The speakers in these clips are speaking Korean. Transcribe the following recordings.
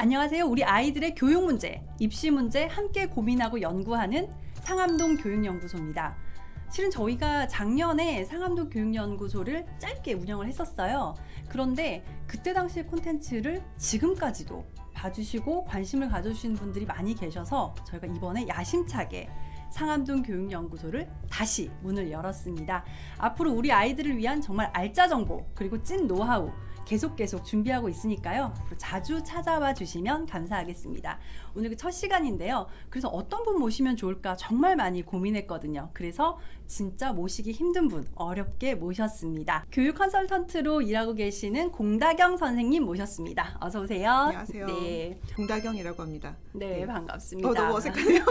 안녕하세요. 우리 아이들의 교육 문제, 입시 문제 함께 고민하고 연구하는 상암동 교육연구소입니다. 실은 저희가 작년에 상암동 교육연구소를 짧게 운영을 했었어요. 그런데 그때 당시 콘텐츠를 지금까지도 봐주시고 관심을 가져주시는 분들이 많이 계셔서 저희가 이번에 야심차게 상암동 교육연구소를 다시 문을 열었습니다. 앞으로 우리 아이들을 위한 정말 알짜 정보 그리고 찐 노하우 계속 준비하고 있으니까요. 앞으로 자주 찾아와 주시면 감사하겠습니다. 오늘 그 첫 시간인데요. 그래서 어떤 분 모시면 좋을까 정말 많이 고민했거든요. 그래서 진짜 모시기 힘든 분 어렵게 모셨습니다. 교육 컨설턴트로 일하고 계시는 공다경 선생님 모셨습니다. 어서 오세요. 안녕하세요. 네. 공다경이라고 합니다. 네, 반갑습니다. 너무 어색하네요.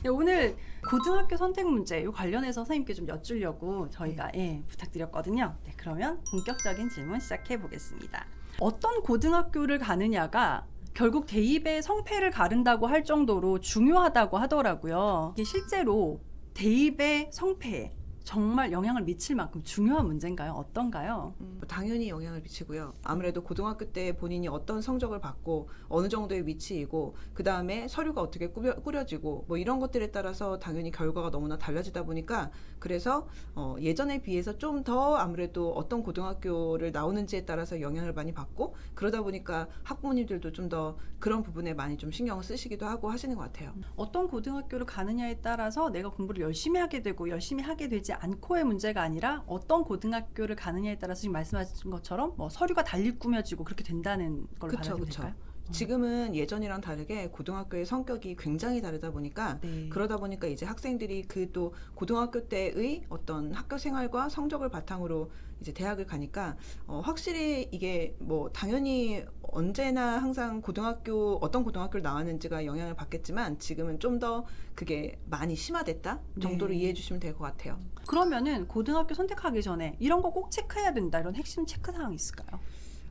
네, 오늘 고등학교 선택 문제 관련해서 선생님께 좀 여쭈려고 저희가 부탁드렸거든요. 네, 그러면 본격적인 질문 시작해 보겠습니다. 어떤 고등학교를 가느냐가 결국 대입의 성패를 가른다고 할 정도로 중요하다고 하더라고요. 이게 실제로 대입의 성패에 정말 영향을 미칠 만큼 중요한 문제인가요? 어떤가요? 당연히 영향을 미치고요. 아무래도 고등학교 때 본인이 어떤 성적을 받고 어느 정도의 위치이고 그 다음에 서류가 어떻게 꾸려지고 뭐 이런 것들에 따라서 당연히 결과가 너무나 달라지다 보니까 그래서 예전에 비해서 좀 더 아무래도 어떤 고등학교를 나오는지에 따라서 영향을 많이 받고 그러다 보니까 학부모님들도 좀 더 그런 부분에 많이 좀 신경을 쓰시기도 하고 하시는 것 같아요. 어떤 고등학교를 가느냐에 따라서 내가 공부를 열심히 하게 되고 열심히 하게 되지 않고의 문제가 아니라 어떤 고등학교를 가느냐에 따라서 지금 말씀하신 것처럼 뭐 서류가 달리 꾸며지고 그렇게 된다는 걸로 받아들여도 될까요? 지금은 예전이랑 다르게 고등학교의 성격이 굉장히 다르다 보니까 그러다 보니까 이제 학생들이 그 또 고등학교 때의 어떤 학교 생활과 성적을 바탕으로 이제 대학을 가니까 확실히 이게 뭐 당연히 언제나 항상 어떤 고등학교를 나왔는지가 영향을 받겠지만 지금은 좀 더 그게 많이 심화됐다 정도로 이해해 주시면 될 것 같아요. 그러면은 고등학교 선택하기 전에 이런 거 꼭 체크해야 된다 이런 핵심 체크 사항이 있을까요?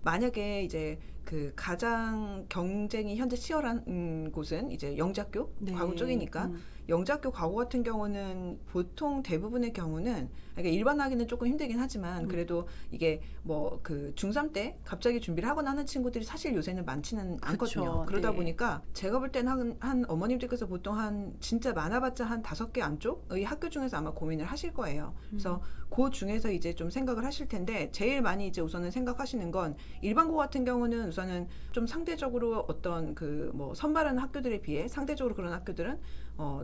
만약에 이제 그 가장 경쟁이 현재 치열한 곳은 이제 영재학교 과고 쪽이니까 영재학교 과고 같은 경우는 보통 대부분의 경우는 그러니까 일반하기는 조금 힘들긴 하지만 그래도 이게 뭐 그 중3 때 갑자기 준비를 하거나 하는 친구들이 사실 요새는 많지는 않거든요. 그러다 보니까 제가 볼 때는 한 어머님들께서 보통 한 진짜 많아봤자 한 5개 안쪽의 학교 중에서 아마 고민을 하실 거예요. 그래서 그 중에서 이제 좀 생각을 하실 텐데 제일 많이 이제 우선은 생각하시는 건 일반고 같은 경우는 우선은 좀 상대적으로 어떤 그 뭐 선발하는 학교들에 비해 상대적으로 그런 학교들은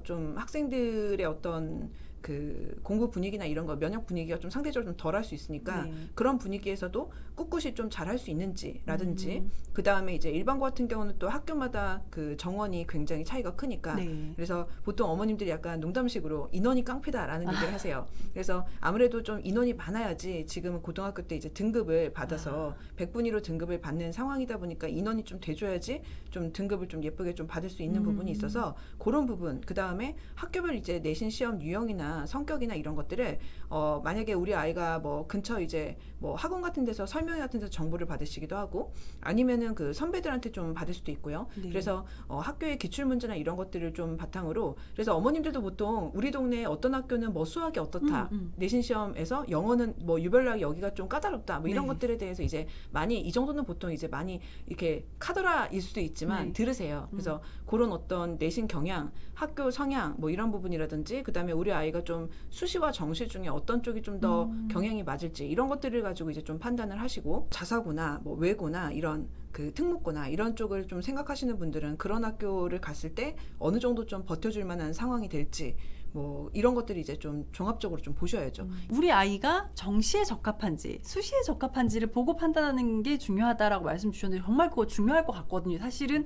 좀 학생들의 어떤 그 공부 분위기나 이런 거 면역 분위기가 좀 상대적으로 좀 덜할 수 있으니까 그런 분위기에서도 꿋꿋이 좀 잘할 수 있는지라든지 그 다음에 이제 일반고 같은 경우는 또 학교마다 그 정원이 굉장히 차이가 크니까 그래서 보통 어머님들이 약간 농담식으로 인원이 깡패다라는 얘기를 하세요. 그래서 아무래도 좀 인원이 많아야지 지금은 고등학교 때 이제 등급을 받아서 100분위로 등급을 받는 상황이다 보니까 인원이 좀 돼줘야지 좀 등급을 좀 예쁘게 좀 받을 수 있는 부분이 있어서 그런 부분 그 다음에 학교별 이제 내신 시험 유형이나 성격이나 이런 것들을 만약에 우리 아이가 뭐 근처 이제 뭐 학원 같은 데서 설명회 같은 데서 정보를 받으시기도 하고 아니면은 그 선배들한테 좀 받을 수도 있고요. 그래서 학교의 기출 문제나 이런 것들을 좀 바탕으로 그래서 어머님들도 보통 우리 동네 어떤 학교는 뭐 수학이 어떻다 내신 시험에서 영어는 뭐 유별나게 여기가 좀 까다롭다 뭐 이런 것들에 대해서 이제 많이 이 정도는 보통 이제 많이 이렇게 카더라일 수도 있지만 들으세요. 그래서 그런 어떤 내신 경향, 학교 성향 뭐 이런 부분이라든지 그다음에 우리 아이가 좀 수시와 정시 중에 어떤 쪽이 좀 더 경향이 맞을지 이런 것들을 가지고 이제 좀 판단을 하시고 자사고나 뭐 외고나 이런 그 특목고나 이런 쪽을 좀 생각하시는 분들은 그런 학교를 갔을 때 어느 정도 좀 버텨줄 만한 상황이 될지 뭐 이런 것들이 이제 좀 종합적으로 좀 보셔야죠. 우리 아이가 정시에 적합한지 수시에 적합한지를 보고 판단하는 게 중요하다라고 말씀 주셨는데 정말 그거 중요할 것 같거든요. 사실은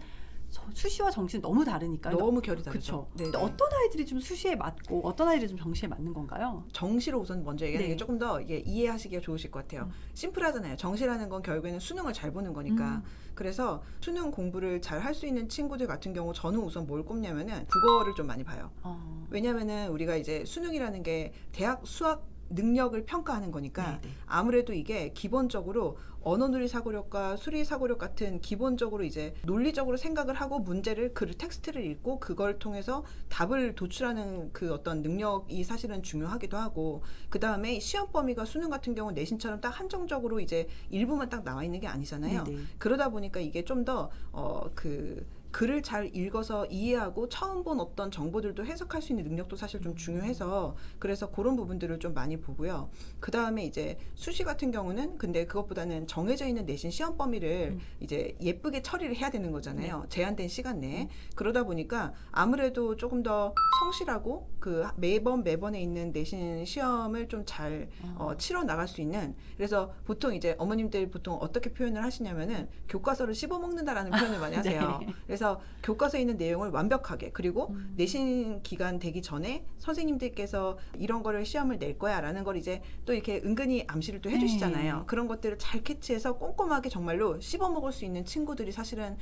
수시와 정시는 너무 다르니까요. 너무 결이 다르죠. 근데 어떤 아이들이 좀 수시에 맞고 어떤 아이들이 좀 정시에 맞는 건가요? 정시로 우선 먼저 얘기하는 게 조금 더 이해하시기가 좋으실 것 같아요. 심플하잖아요. 정시라는 건 결국에는 수능을 잘 보는 거니까. 그래서 수능 공부를 잘 할 수 있는 친구들 같은 경우 저는 우선 뭘 꼽냐면은 국어를 좀 많이 봐요. 왜냐면은 우리가 이제 수능이라는 게 대학 수학 능력을 평가하는 거니까 네네. 아무래도 이게 기본적으로 언어누리 사고력과 수리 사고력 같은 기본적으로 이제 논리적으로 생각을 하고 문제를 텍스트를 읽고 그걸 통해서 답을 도출하는 그 어떤 능력이 사실은 중요하기도 하고 그 다음에 시험 범위가 수능 같은 경우 내신처럼 딱 한정적으로 이제 일부만 딱 나와 있는 게 아니잖아요. 네네. 그러다 보니까 이게 좀 더 글을 잘 읽어서 이해하고 처음 본 어떤 정보들도 해석할 수 있는 능력도 사실 좀 중요해서 그래서 그런 부분들을 좀 많이 보고요. 그 다음에 이제 수시 같은 경우는 근데 그것보다는 정해져 있는 내신 시험 범위를 이제 예쁘게 처리를 해야 되는 거잖아요. 제한된 시간 내에. 그러다 보니까 아무래도 조금 더 성실하고 그 매번에 있는 내신 시험을 좀 잘 치러 나갈 수 있는 그래서 보통 이제 어머님들 보통 어떻게 표현을 하시냐면은 교과서를 씹어먹는다라는 표현을 많이 하세요. 네. 그래서 교과서에 있는 내용을 완벽하게 그리고 내신 기간 되기 전에 선생님들께서 이런 거를 시험을 낼 거야 라는 걸 이제 또 이렇게 은근히 암시를 또 해주시잖아요. 그런 것들을 잘 캐치해서 꼼꼼하게 정말로 씹어먹을 수 있는 친구들이 사실은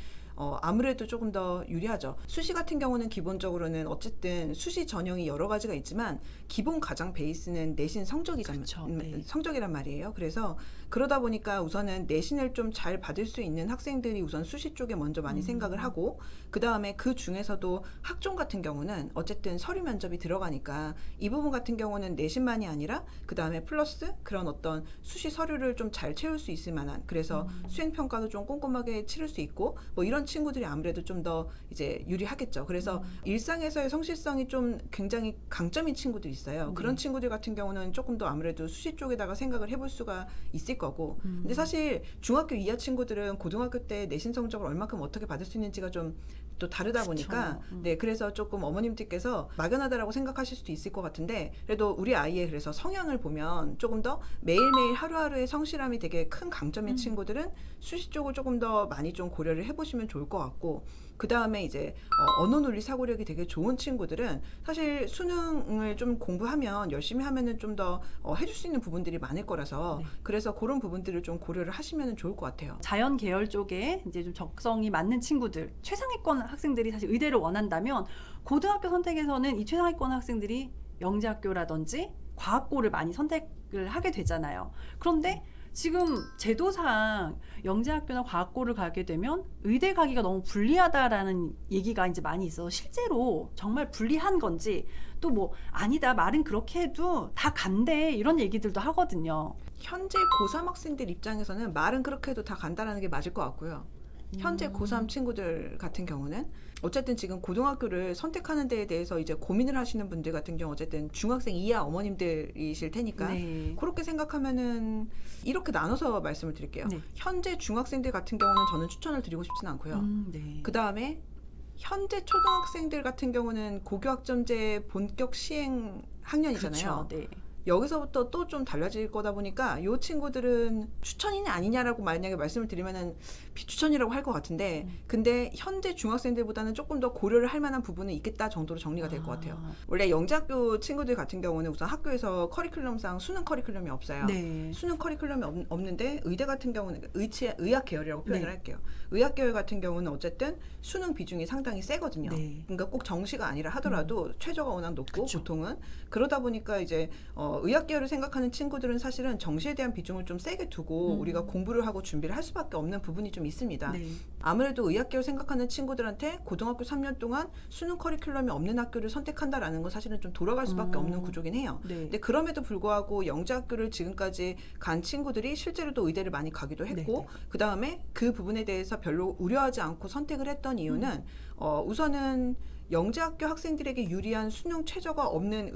아무래도 조금 더 유리하죠. 수시 같은 경우는 기본적으로는 어쨌든 수시 전형이 여러 가지가 있지만 기본 가장 베이스는 내신 성적이란, 그렇죠. 네. 성적이란 말이에요. 그래서 그러다 보니까 우선은 내신을 좀 잘 받을 수 있는 학생들이 우선 수시 쪽에 먼저 많이 생각을 하고 그 다음에 그 중에서도 학종 같은 경우는 어쨌든 서류 면접이 들어가니까 이 부분 같은 경우는 내신만이 아니라 그 다음에 플러스 그런 어떤 수시 서류를 좀 잘 채울 수 있을 만한 그래서 수행평가도 좀 꼼꼼하게 치를 수 있고 뭐 이런 친구들이 아무래도 좀 더 이제 유리하겠죠. 그래서 일상에서의 성실성이 좀 굉장히 강점인 친구들이 있어요. 그런 친구들 같은 경우는 조금 더 아무래도 수시 쪽에다가 생각을 해볼 수가 있을 거고 근데 사실 중학교 이하 친구들은 고등학교 때 내신 성적을 얼마큼 어떻게 받을 수 있는지가 좀 또 다르다 보니까 네 그래서 조금 어머님들께서 막연하다라고 생각하실 수도 있을 것 같은데 그래도 우리 아이의 그래서 성향을 보면 조금 더 매일매일 하루하루의 성실함이 되게 큰 강점인 친구들은 수시 쪽을 조금 더 많이 좀 고려를 해보시면 좋을 것 같고 그 다음에 이제 언어 논리 사고력이 되게 좋은 친구들은 사실 수능을 좀 공부하면 열심히 하면은 좀 더 해줄 수 있는 부분들이 많을 거라서 그래서 그런 부분들을 좀 고려를 하시면 좋을 것 같아요. 자연 계열 쪽에 이제 좀 적성이 맞는 친구들, 최상위권 학생들이 사실 의대를 원한다면 고등학교 선택에서는 이 최상위권 학생들이 영재학교라든지 과학고를 많이 선택을 하게 되잖아요. 그런데 지금 제도상 영재학교나 과학고를 가게 되면 의대 가기가 너무 불리하다라는 얘기가 이제 많이 있어서 실제로 정말 불리한 건지 또 뭐 아니다 말은 그렇게 해도 다 간대 이런 얘기들도 하거든요. 현재 고3 학생들 입장에서는 말은 그렇게 해도 다 간다라는 게 맞을 것 같고요. 현재 고3 친구들 같은 경우는 어쨌든 지금 고등학교를 선택하는 데에 대해서 이제 고민을 하시는 분들 같은 경우 어쨌든 중학생 이하 어머님들이실 테니까 네. 그렇게 생각하면은 이렇게 나눠서 말씀을 드릴게요. 네. 현재 중학생들 같은 경우는 저는 추천을 드리고 싶지는 않고요. 네. 그 다음에 현재 초등학생들 같은 경우는 고교학점제 본격 시행 학년이잖아요. 그렇죠. 네. 여기서부터 또 좀 달라질 거다 보니까 이 친구들은 추천이냐 아니냐라고 만약에 말씀을 드리면은 비추천이라고 할 것 같은데 근데 현재 중학생들보다는 조금 더 고려를 할 만한 부분은 있겠다 정도로 정리가 될 것 같아요. 원래 영재학교 친구들 같은 경우는 우선 학교에서 커리큘럼상 수능 커리큘럼이 없어요. 네. 수능 커리큘럼이 없는데 의대 같은 경우는 의학 계열이라고 표현을 네. 할게요. 의학 계열 같은 경우는 어쨌든 수능 비중이 상당히 세거든요. 네. 그러니까 꼭 정시가 아니라 하더라도 최저가 워낙 높고 그쵸. 보통은 그러다 보니까 이제 의학 계열을 생각하는 친구들은 사실은 정시에 대한 비중을 좀 세게 두고 우리가 공부를 하고 준비를 할 수밖에 없는 부분이 좀 있습니다. 네. 아무래도 의학 계열 생각하는 친구들한테 고등학교 3년 동안 수능 커리큘럼이 없는 학교를 선택한다라는 건 사실은 좀 돌아갈 수밖에 없는 구조긴 해요. 네. 근데 그럼에도 불구하고 영재학교를 지금까지 간 친구들이 실제로 또 의대를 많이 가기도 했고 그 다음에 그 부분에 대해서 별로 우려하지 않고 선택을 했던 이유는 우선은 영재학교 학생들에게 유리한 수능 최저가 없는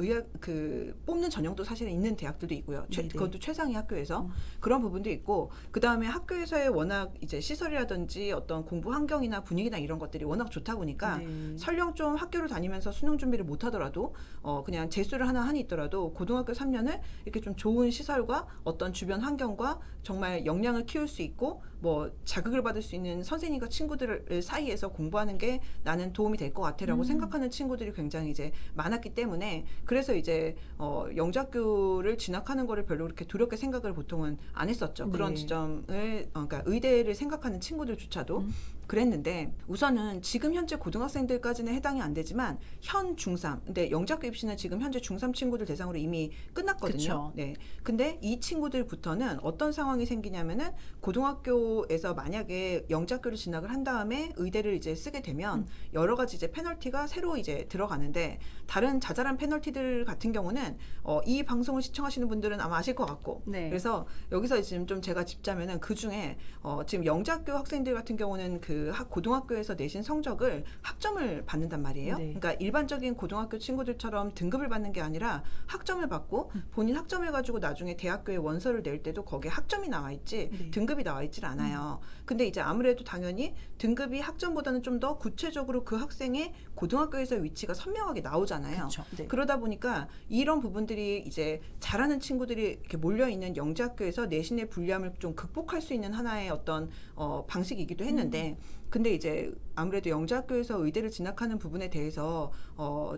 뽑는 전형도 사실은 있는 대학들도 있고요. 그것도 최상위 학교에서 그런 부분도 있고 그 다음에 학교에서의 워낙 이제 시설이라든지 어떤 공부 환경이나 분위기나 이런 것들이 워낙 좋다 보니까 설령 좀 학교를 다니면서 수능 준비를 못 하더라도 그냥 재수를 하나 한이 있더라도 고등학교 3년을 이렇게 좀 좋은 시설과 어떤 주변 환경과 정말 역량을 키울 수 있고 뭐 자극을 받을 수 있는 선생님과 친구들 사이에서 공부하는 게 나는 도움이 될 것 같아라고 생각하는 친구들이 굉장히 이제 많았기 때문에 그래서 이제 영재학교를 진학하는 거를 별로 그렇게 두렵게 생각을 보통은 안 했었죠. 그런 지점을 그러니까 의대를 생각하는 친구들조차도 그랬는데 우선은 지금 현재 고등학생들까지는 해당이 안 되지만 현 중3, 근데 영재학교 입시는 지금 현재 중3 친구들 대상으로 이미 끝났거든요. 그쵸. 네. 근데 이 친구들부터는 어떤 상황이 생기냐면은 고등학교에서 만약에 영재학교를 진학을 한 다음에 의대를 이제 쓰게 되면 여러 가지 이제 페널티가 새로 이제 들어가는데 다른 자잘한 페널티들 같은 경우는 이 방송을 시청하시는 분들은 아마 아실 것 같고 네. 그래서 여기서 지금 좀 제가 짚자면은 그 중에 지금 영재학교 학생들 같은 경우는 그 고등학교에서 내신 성적을 학점을 받는단 말이에요. 네. 그러니까 일반적인 고등학교 친구들처럼 등급을 받는 게 아니라 학점을 받고 본인 학점을 가지고 나중에 대학교에 원서를 낼 때도 거기에 학점이 나와 있지 네. 등급이 나와 있질 않아요. 근데 이제 아무래도 당연히 등급이 학점보다는 좀 더 구체적으로 그 학생의 고등학교에서의 위치가 선명하게 나오잖아요. 그쵸. 네. 그러다 보니까 이런 부분들이 이제 잘하는 친구들이 이렇게 몰려 있는 영재학교에서 내신의 불리함을 좀 극복할 수 있는 하나의 어떤 방식이기도 했는데 근데 이제 아무래도 영재학교에서 의대를 진학하는 부분에 대해서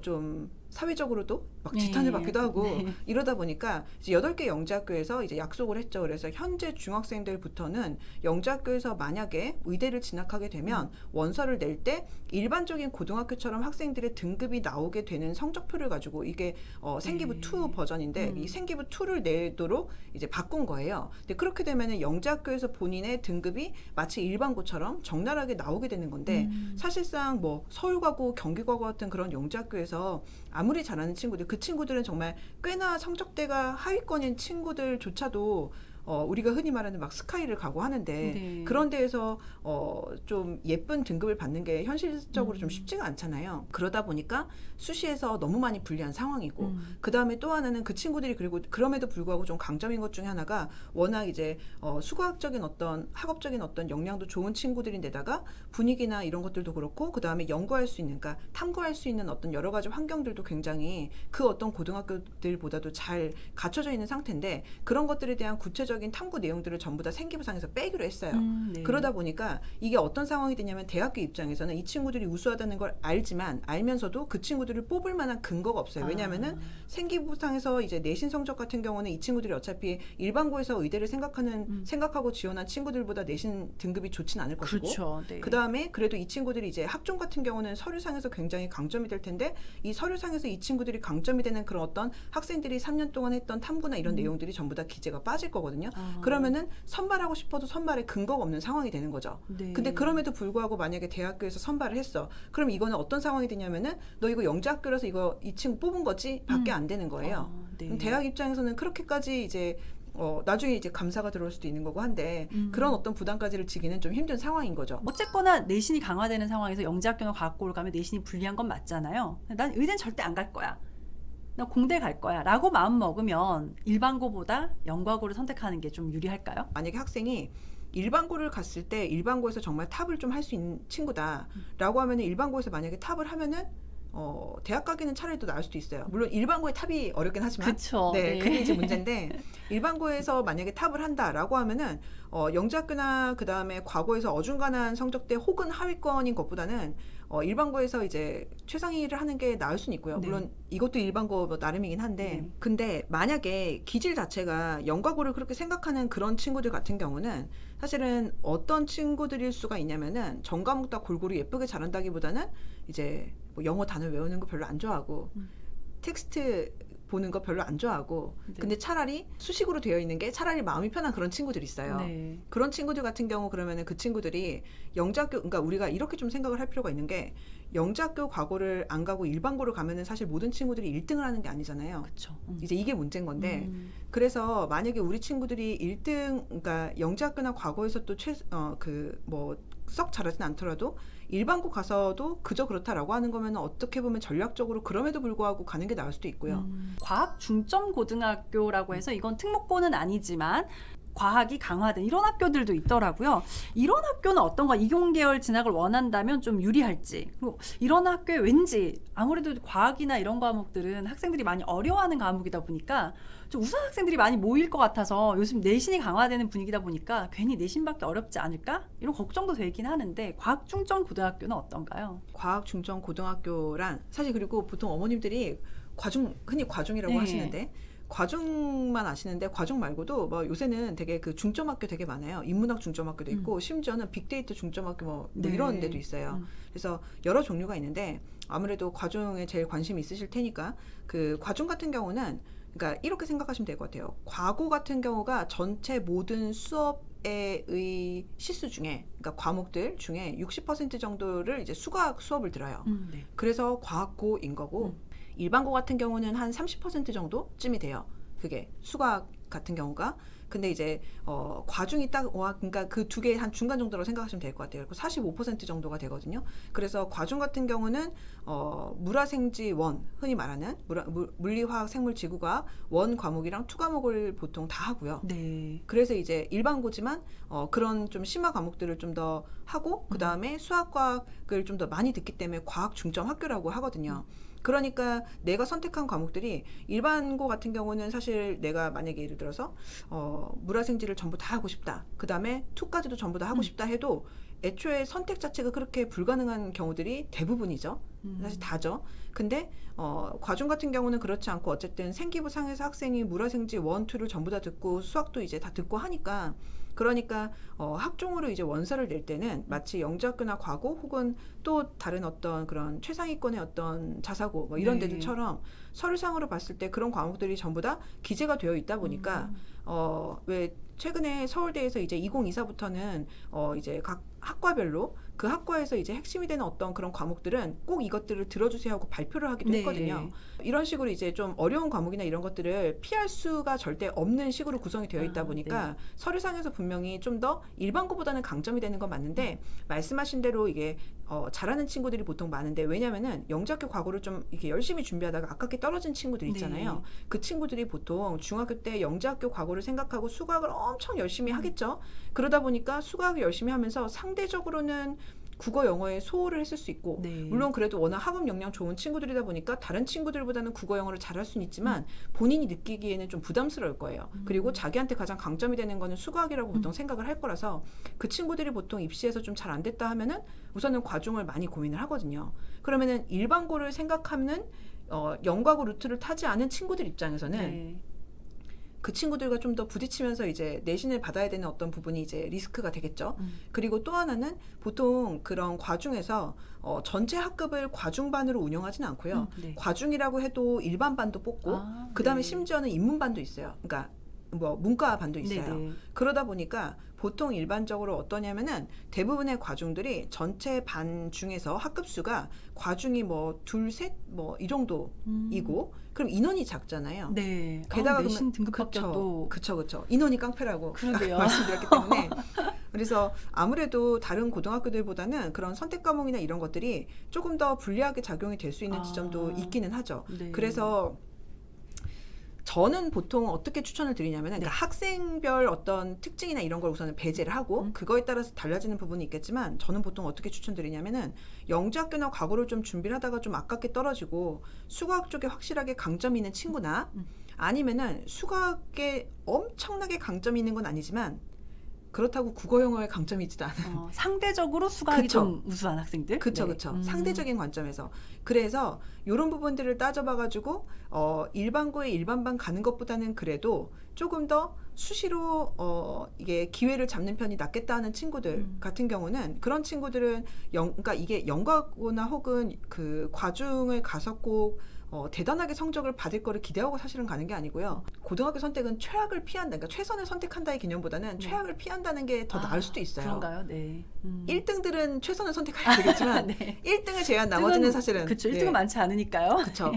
좀 사회적으로도 막 지탄을 네. 받기도 하고 네. 이러다 보니까 이제 8개 영재학교에서 이제 약속을 했죠. 그래서 현재 중학생들부터는 영재학교에서 만약에 의대를 진학하게 되면 원서를 낼 때 일반적인 고등학교처럼 학생들의 등급이 나오게 되는 성적표를 가지고 이게 생기부 2 버전인데 이 생기부 2를 내도록 이제 바꾼 거예요. 근데 그렇게 되면은 영재학교에서 본인의 등급이 마치 일반고처럼 적나라하게 나오게 되는 건데 사실상 뭐 서울과고, 경기과고 같은 그런 영재학교에서 아무리 잘하는 친구들, 그 친구들은 정말 꽤나 성적대가 하위권인 친구들조차도 우리가 흔히 말하는 막 스카이를 가고 하는데 네. 그런 데에서 좀 예쁜 등급을 받는 게 현실적으로 좀 쉽지가 않잖아요. 그러다 보니까 수시에서 너무 많이 불리한 상황이고 그 다음에 또 하나는 그 친구들이 그리고 그럼에도 불구하고 좀 강점인 것 중에 하나가 워낙 이제 수학적인 어떤 학업적인 어떤 역량도 좋은 친구들인데다가 분위기나 이런 것들도 그렇고 그 다음에 연구할 수 있는 그러니까 탐구할 수 있는 어떤 여러 가지 환경들도 굉장히 그 어떤 고등학교들보다도 잘 갖춰져 있는 상태인데 그런 것들에 대한 구체적인 탐구 내용들을 전부 다 생기부상에서 빼기로 했어요. 네. 그러다 보니까 이게 어떤 상황이 되냐면 대학교 입장에서는 이 친구들이 우수하다는 걸 알지만 알면서도 그 친구들을 뽑을 만한 근거가 없어요. 왜냐하면은 생기부상에서 이제 내신 성적 같은 경우는 이 친구들이 어차피 일반고에서 의대를 생각하고 지원한 친구들보다 내신 등급이 좋진 않을 것이고 그렇죠. 네. 그 다음에 그래도 이 친구들이 이제 학종 같은 경우는 서류상에서 굉장히 강점이 될 텐데 이 서류상에서 이 친구들이 강점이 되는 그런 어떤 학생들이 3년 동안 했던 탐구나 이런 내용들이 전부 다 기재가 빠질 거거든요. 그러면은 선발하고 싶어도 선발에 근거가 없는 상황이 되는 거죠. 네. 근데 그럼에도 불구하고 만약에 대학교에서 선발을 했어. 그럼 이거는 어떤 상황이 되냐면은 너 이거 영재학교라서 이 친구 뽑은 거지 밖에 안 되는 거예요. 네. 그럼 대학 입장에서는 그렇게까지 이제 나중에 이제 감사가 들어올 수도 있는 거고 한데 그런 어떤 부담까지를 지기는 좀 힘든 상황인 거죠. 어쨌거나 내신이 강화되는 상황에서 영재학교나 과학고를 가면 내신이 불리한 건 맞잖아요. 난 의대는 절대 안 갈 거야. 나 공대 갈 거야 라고 마음 먹으면 일반고보다 연과고를 선택하는 게 좀 유리할까요? 만약에 학생이 일반고를 갔을 때 일반고에서 정말 탑을 좀 할 수 있는 친구다라고 하면은 일반고에서 만약에 탑을 하면은 대학 가기는 차라리 더 나을 수도 있어요. 물론 일반고의 탑이 어렵긴 하지만 그쵸. 네, 네. 그게 이제 문제인데 일반고에서 만약에 탑을 한다라고 하면은 영재학교나 그 다음에 과거에서 어중간한 성적대 혹은 하위권인 것보다는 일반고에서 이제 최상위를 하는 게 나을 수는 있고요. 네. 물론 이것도 일반고 뭐 나름이긴 한데 네. 근데 만약에 기질 자체가 연과고를 그렇게 생각하는 그런 친구들 같은 경우는 사실은 어떤 친구들일 수가 있냐면은 전 과목 다 골고루 예쁘게 잘한다기보다는 이제 뭐 영어 단어 외우는 거 별로 안 좋아하고 텍스트 보는 거 별로 안 좋아하고 네. 근데 차라리 수식으로 되어 있는 게 차라리 마음이 편한 그런 친구들이 있어요. 네. 그런 친구들 같은 경우 그러면은 그 친구들이 영재학교 그러니까 우리가 이렇게 좀 생각을 할 필요가 있는 게 영재학교 과고를 안 가고 일반고를 가면은 사실 모든 친구들이 1등을 하는 게 아니잖아요. 그렇죠. 이제 이게 문제인 건데 그래서 만약에 우리 친구들이 1등 그러니까 영재학교나 과거에서 또 썩 잘하진 않더라도 일반고 가서도 그저 그렇다라고 하는 거면 어떻게 보면 전략적으로 그럼에도 불구하고 가는 게 나을 수도 있고요. 과학 중점 고등학교라고 해서 이건 특목고는 아니지만 과학이 강화된 이런 학교들도 있더라고요. 이런 학교는 어떤가? 이공계열 진학을 원한다면 좀 유리할지. 그리고 이런 학교에 왠지 아무래도 과학이나 이런 과목들은 학생들이 많이 어려워하는 과목이다 보니까 좀 우수한 학생들이 많이 모일 것 같아서 요즘 내신이 강화되는 분위기다 보니까 괜히 내신받기 어렵지 않을까? 이런 걱정도 되긴 하는데 과학 중점 고등학교는 어떤가요? 과학 중점 고등학교란 사실 그리고 보통 어머님들이 흔히 과중이라고 네. 하시는데 과중만 아시는데 과중 말고도 뭐 요새는 되게 그 중점학교 되게 많아요. 인문학 중점학교도 있고 심지어는 빅데이터 중점학교 뭐 네. 이런 데도 있어요. 그래서 여러 종류가 있는데 아무래도 과중에 제일 관심이 있으실 테니까 그 과중 같은 경우는 그러니까 이렇게 생각하시면 될 것 같아요. 과고 같은 경우가 전체 모든 수업의 시수 중에 그러니까 과목들 중에 60% 정도를 이제 수학 수업을 들어요. 네. 그래서 과학고인 거고 일반고 같은 경우는 한 30% 정도쯤이 돼요. 그게 수학 같은 경우가. 근데 이제 과중이 딱 와 그러니까 그 두 개 한 중간 정도로 생각하시면 될 것 같아요. 그리고 45% 정도가 되거든요. 그래서 과중 같은 경우는 물화생지 원 흔히 말하는 물리화학 생물지구과학 원 과목이랑 투 과목을 보통 다 하고요. 네. 그래서 이제 일반고지만 그런 좀 심화 과목들을 좀 더 하고 그 다음에 수학과학을 좀 더 많이 듣기 때문에 과학 중점 학교라고 하거든요. 그러니까 내가 선택한 과목들이 일반고 같은 경우는 사실 내가 만약에 예를 들어서 물화생지를 전부 다 하고 싶다. 그 다음에 투까지도 전부 다 하고 싶다 해도 애초에 선택 자체가 그렇게 불가능한 경우들이 대부분이죠. 사실 다죠. 근데 과중 같은 경우는 그렇지 않고 어쨌든 생기부 상에서 학생이 물화생지 1, 2를 전부 다 듣고 수학도 이제 다 듣고 하니까 그러니까 학종으로 이제 원서를 낼 때는 마치 영재학교나 과고 혹은 또 다른 어떤 그런 최상위권의 어떤 자사고 뭐 이런 네. 데들처럼 서류상으로 봤을 때 그런 과목들이 전부 다 기재가 되어 있다 보니까 왜 최근에 서울대에서 이제 2024부터는 이제 각 학과별로 그 학과에서 이제 핵심이 되는 어떤 그런 과목들은 꼭 이것들을 들어주세요 하고 발표를 하기도 네. 했거든요. 이런 식으로 이제 좀 어려운 과목이나 이런 것들을 피할 수가 절대 없는 식으로 구성이 되어 있다 보니까 서류상에서 분명히 좀 더 일반고보다는 강점이 되는 건 맞는데 말씀하신 대로 이게 잘하는 친구들이 보통 많은데 왜냐면은 영재학교 과고를 좀 이렇게 열심히 준비하다가 아깝게 떨어진 친구들 있잖아요. 네. 그 친구들이 보통 중학교 때 영재학교 과고를 생각하고 수학을 엄청 열심히 하겠죠. 그러다 보니까 수학을 열심히 하면서 상대적으로는 국어 영어에 소홀을 했을 수 있고 네. 물론 그래도 워낙 학업 역량 좋은 친구들이다 보니까 다른 친구들보다는 국어 영어를 잘할 수는 있지만 본인이 느끼기에는 좀 부담스러울 거예요. 그리고 자기한테 가장 강점이 되는 거는 수학이라고 보통 생각을 할 거라서 그 친구들이 보통 입시에서 좀 잘 안 됐다 하면은 우선은 과중을 많이 고민을 하거든요. 그러면은 일반고를 생각하는 영과고 루트를 타지 않은 친구들 입장에서는 네. 그 친구들과 좀 더 부딪히면서 이제 내신을 받아야 되는 어떤 부분이 이제 리스크가 되겠죠. 그리고 또 하나는 보통 그런 과중에서 전체 학급을 과중반으로 운영하진 않고요. 네. 과중이라고 해도 일반반도 뽑고 그다음에 네. 심지어는 인문반도 있어요. 그러니까 뭐 문과반도 있어요. 네네. 그러다 보니까 보통 일반적으로 어떠냐면은 대부분의 과중들이 전체 반 중에서 학급 수가 과중이 뭐 둘, 셋 뭐 이 정도이고 그럼 인원이 작잖아요. 네. 게다가 내신 그러면- 등급학교도 그쵸. 인원이 깡패라고 그러게요. 말씀드렸기 때문에 그래서 아무래도 다른 고등학교들보다는 그런 선택 과목이나 이런 것들이 조금 더 불리하게 작용이 될 수 있는 지점도 있기는 하죠. 네. 그래서 저는 보통 어떻게 추천을 드리냐면은 그러니까 학생별 어떤 특징이나 이런 걸 우선은 배제를 하고 그거에 따라서 달라지는 부분이 있겠지만 저는 보통 어떻게 추천드리냐면은 영재학교나 과고를 좀 준비를 하다가 좀 아깝게 떨어지고 수학 쪽에 확실하게 강점이 있는 친구나 아니면은 수학에 엄청나게 강점이 있는 건 아니지만 그렇다고 국어 영어에 강점이 있지도 않아요. 상대적으로 수학이 그쵸. 좀 우수한 학생들? 그쵸. 상대적인 관점에서. 그래서 이런 부분들을 따져봐가지고 일반고에 일반반 가는 것보다는 그래도 조금 더 수시로 이게 기회를 잡는 편이 낫겠다 하는 친구들 같은 경우는 그런 친구들은 그러니까 이게 영과고나 혹은 그 과중을 가서 꼭 대단하게 성적을 받을 거를 기대하고 사실은 가는 게 아니고요. 고등학교 선택은 최악을 피한다. 그러니까 최선을 선택한다의 개념보다는 최악을 피한다는 게 더 나을 수도 있어요. 그런가요? 네. 1등들은 최선을 선택해야 되겠지만 네. 1등을 제외한 나머지는 사실은 그렇죠. 1등은 많지 않으니까요. 그렇죠.